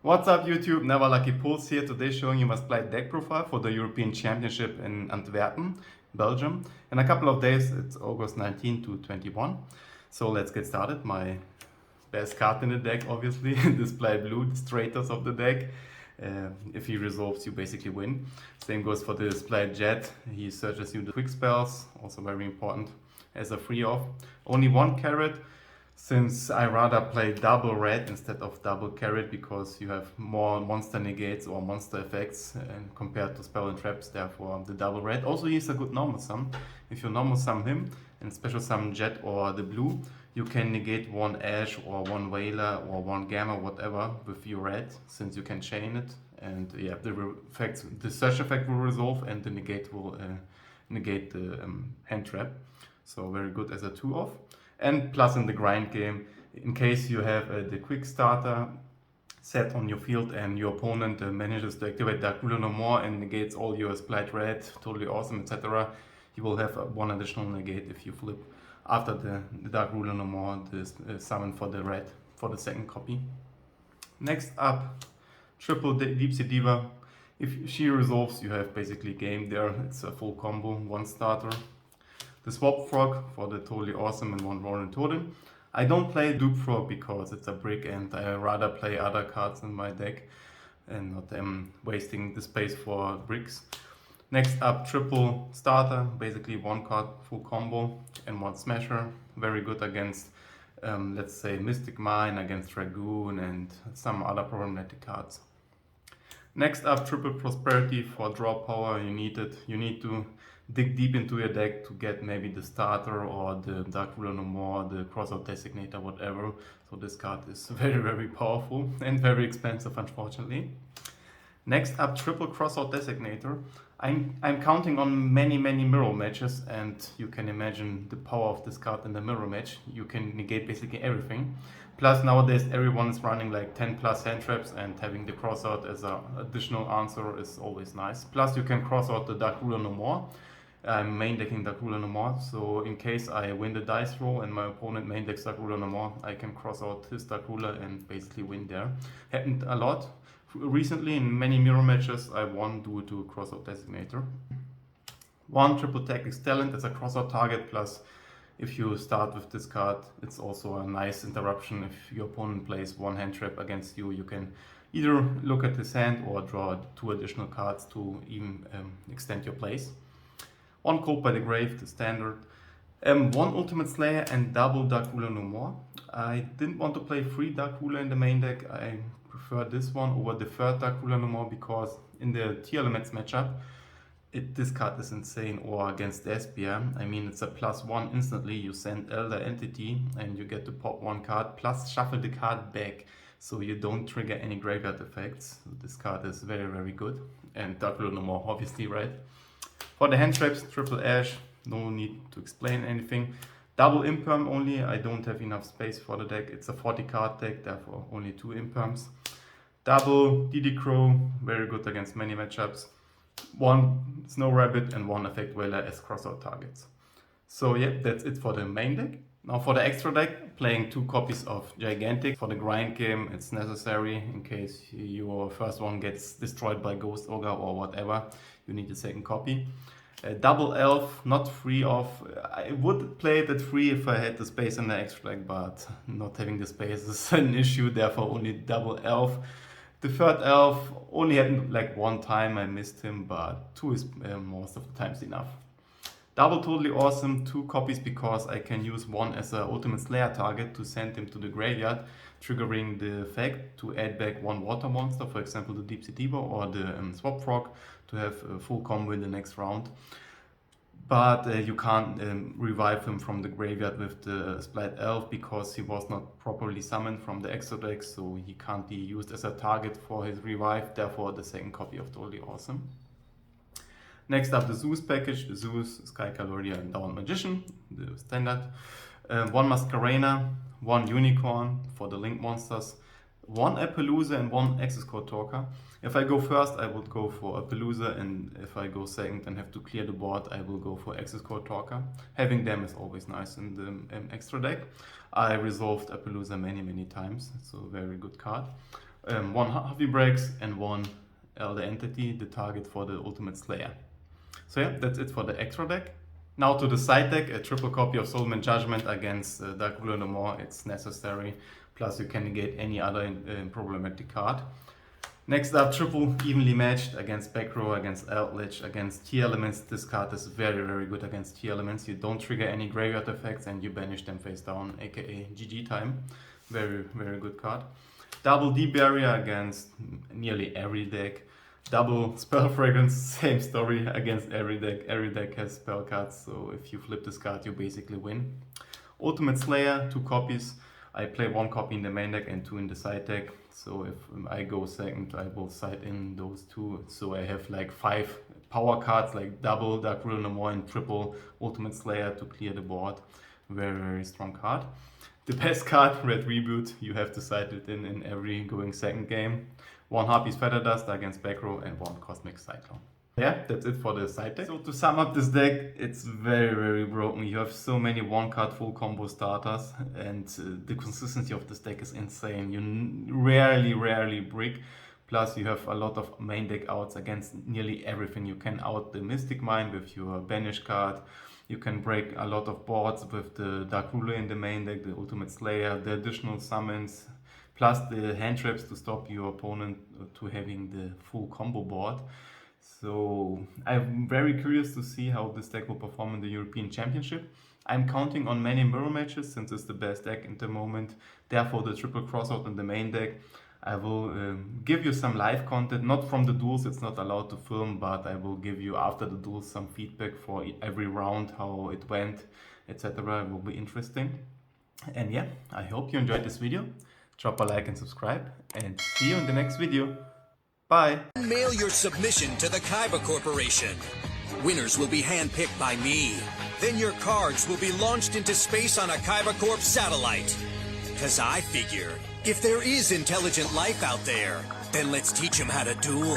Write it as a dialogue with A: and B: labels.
A: What's up YouTube, Never Lucky Pulse here, today showing you my Splite deck profile for the European Championship in Antwerpen, Belgium. In a couple of days, it's August 19 to 21. So let's get started. My best card in the deck, obviously, the Splite Blue, the traitors of the deck. If he resolves, you basically win. Same goes for the Splite Jet, he searches you the quick spells, also very important as a free off. Only one carrot. Since I rather play double red instead of double carrot because you have more monster negates or monster effects compared to spell and traps, therefore the double red. Also he's a good normal sum. If you normal sum him and special sum Jet or the blue, you can negate one Ash or one Whaler or one Gamma, whatever, with your red, since you can chain it. And yeah, the search effect will resolve and the negate will negate the hand trap. So very good as a 2-off. And plus in the grind game, in case you have the quick starter set on your field and your opponent manages to activate Dark Ruler no more and negates all your Splite Red, totally awesome, etc. You will have one additional negate if you flip after the Dark Ruler no more, the summon for the red for the second copy. Next up, triple Deep Sea Diva. If she resolves, you have basically game there. It's a full combo, one starter. The Swap Frog for the totally awesome and one Roaring Totem. I don't play Dupe Frog because it's a brick and I rather play other cards in my deck and not wasting the space for bricks. Next up, triple starter, basically one card full combo and one smasher. Very good against let's say Mystic Mine, against Dragoon and some other problematic cards. Next up, triple prosperity for draw power. You need it. You need to dig deep into your deck to get maybe the starter or the Dark Ruler no more, the crossout designator, whatever. So this card is very powerful and very expensive, unfortunately. Next up, triple crossout designator. I'm counting on many mirror matches, and you can imagine the power of this card in the mirror match. You can negate basically everything. Plus nowadays everyone is running like 10 plus hand traps, and having the crossout as an additional answer is always nice. Plus you can cross out the Dark Ruler no more. I'm main decking Dark Ruler no more, so in case I win the dice roll and my opponent main decks Dark Ruler no more, I can cross out his Dark Ruler and basically win there. Happened a lot. Recently in many mirror matches I won due to crossout designator. One triple tactics talent as a crossout target, plus if you start with this card, it's also a nice interruption. If your opponent plays one hand trap against you, you can either look at his hand or draw 2 additional cards to even extend your plays. One Cold by the Grave, the standard. One Ultimate Slayer and double Dark Ruler no more. I didn't want to play 3 Dark Ruler in the main deck. I prefer this one over the third Dark Ruler no more because in the Tier Elements matchup, this card is insane. Or against Despia, I mean it's a +1 instantly. You send Elder Entity and you get to pop 1 card plus shuffle the card back, so you don't trigger any graveyard effects. This card is very good. And Dark Ruler no more, obviously, right? For the hand traps, triple Ash, no need to explain anything. Double Imperm only, I don't have enough space for the deck. It's a 40 card deck, therefore only 2 Imperms. Double DD Crow, very good against many matchups. 1 Snow Rabbit and 1 Effect Whaler as crossout targets. So yeah, that's it for the main deck. Now for the extra deck, playing 2 copies of Gigantic. For the grind game, it's necessary in case your first one gets destroyed by Ghost Ogre or whatever. You need a second copy. Double Elf, not free off. I would play it at 3 if I had the space in the extra deck, but not having the space is an issue, therefore only double Elf. The third Elf only happened like 1 time, I missed him, but 2 is most of the times enough. Double Totally Awesome, 2 copies because I can use 1 as an Ultimate Slayer target to send him to the graveyard, triggering the effect to add back 1 water monster, for example the Deep Sea Diva or the Swap Frog, to have a full combo in the next round. But you can't revive him from the graveyard with the Splite Elf because he was not properly summoned from the extra deck, so he can't be used as a target for his revive, therefore the second copy of Totally Awesome. Next up, the Zeus package, the Zeus, Sky Caloria and Down Magician, the standard. 1 Masquerena, 1 Unicorn for the Link monsters, 1 Appaloosa and 1 Access Core Talker. If I go first, I would go for Appaloosa, and if I go second and have to clear the board, I will go for Access Core Talker. Having them is always nice in the extra deck. I resolved Appaloosa many times, it's a very good card. 1 heavy breaks, and 1 elder entity, the target for the ultimate slayer. So yeah, that's it for the extra deck. Now to the side deck, a triple copy of Soulman Judgment against Dark Ruler no more, it's necessary. Plus you can negate any other problematic card. Next up, triple evenly matched against back row, against Eldritch, against Key Elements. This card is very good against Key Elements. You don't trigger any graveyard effects and you banish them face down, aka GG time. Very good card. Double Deep Barrier against nearly every deck. Double Spell Fragrance, same story against every deck. Every deck has spell cards, so if you flip this card, you basically win. Ultimate Slayer, 2 copies. I play 1 copy in the main deck and 2 in the side deck. So if I go second, I will side in those 2. So I have like 5 power cards, like double Dark Ruler no more and triple Ultimate Slayer to clear the board. Very strong card. The best card, Red Reboot, you have to side it in every going second game. 1 Harpy's Feather Dust against back row and 1 Cosmic Cyclone. Yeah, that's it for the side deck. So to sum up this deck, it's very broken. You have so many 1-card full combo starters and the consistency of this deck is insane. You rarely brick. Plus you have a lot of main deck outs against nearly everything. You can out the Mystic Mine with your Banish card. You can break a lot of boards with the Dark Ruler in the main deck, the Ultimate Slayer, the additional summons, plus the hand traps to stop your opponent to having the full combo board. So I'm very curious to see how this deck will perform in the European Championship. I'm counting on many mirror matches since it's the best deck in the moment. Therefore the triple crossout in the main deck. I will give you some live content, not from the duels, it's not allowed to film, but I will give you after the duels some feedback for every round, how it went, etc. It will be interesting. And yeah, I hope you enjoyed this video. Drop a like and subscribe, and see you in the next video. Bye!
B: Mail your submission to the Kaiba Corporation. Winners will be handpicked by me. Then your cards will be launched into space on a Kaiba Corp satellite. Cause I figure, if there is intelligent life out there, then let's teach them how to duel.